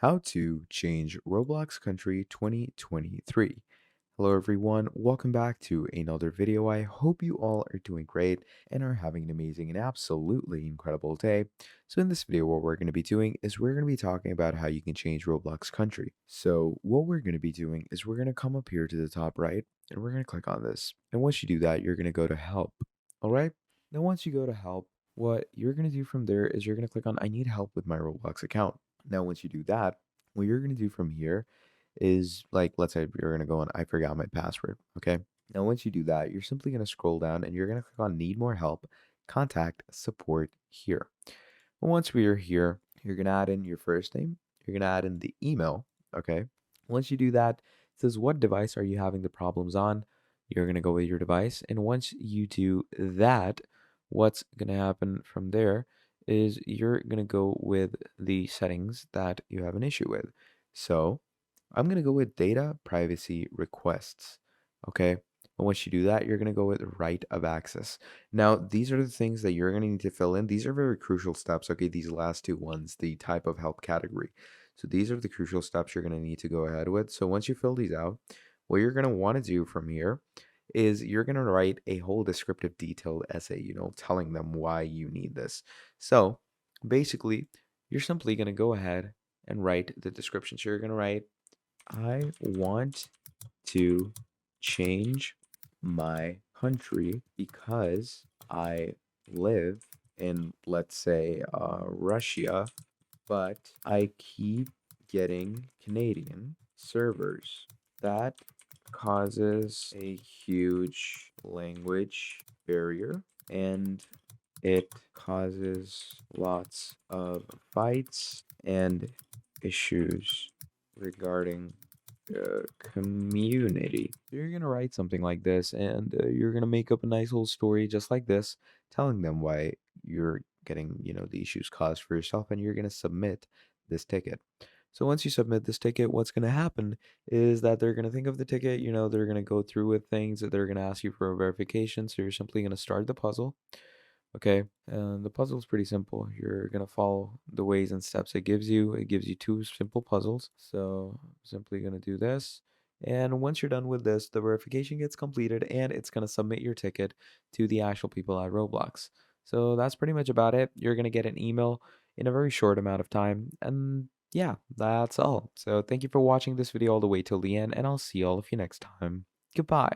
How to change Roblox country 2023. Hello everyone, welcome back to another video. I hope you all are doing great and are having an amazing and absolutely incredible day. So in this video, what we're going to be doing is we're going to be talking about how you can change Roblox country. So what we're going to be doing is we're going to come up here to the top right and we're going to click on this. And once you do that, you're going to go to help. All right. Now, once you go to help, what you're going to do from there is you're going to click on I need help with my Roblox account. Now, once you do that, what you're going to do from here is like, let's say you're going to go on, I forgot my password. Okay. Now, once you do that, you're simply going to scroll down and you're going to click on need more help, contact support here. Once we are here, you're going to add in your first name, you're going to add in the email. Okay. Once you do that, it says, what device are you having the problems on? You're going to go with your device. And once you do that, what's going to happen from there is you're going to go with the settings that you have an issue with. So I'm going to go with data privacy requests. Okay. And once you do that, you're going to go with right of access. Now, these are the things that you're going to need to fill in. These are very crucial steps. Okay. These last two ones, the type of help category. So these are the crucial steps you're going to need to go ahead with. So once you fill these out, what you're going to want to do from here is you're going to write a whole descriptive detailed essay, telling them why you need this. So basically, you're simply going to go ahead and write the description. So you're going to write, I want to change my country because I live in, let's say, Russia, but I keep getting Canadian servers. That causes a huge language barrier and it causes lots of fights and issues regarding the community. So you're gonna write something like this, and you're gonna make up a nice little story just like this, telling them why you're getting, the issues caused for yourself, and you're gonna submit this ticket. So once you submit this ticket, what's gonna happen is that they're gonna think of the ticket. They're gonna go through with things. That they're gonna ask you for a verification. So you're simply gonna start the puzzle. Okay, and the puzzle is pretty simple. You're gonna follow the ways and steps it gives you. It gives you two simple puzzles. So I'm simply gonna do this. And once you're done with this, the verification gets completed and it's gonna submit your ticket to the actual people at Roblox. So that's pretty much about it. You're gonna get an email in a very short amount of time. And yeah, that's all. So thank you for watching this video all the way till the end, and I'll see all of you next time. Goodbye.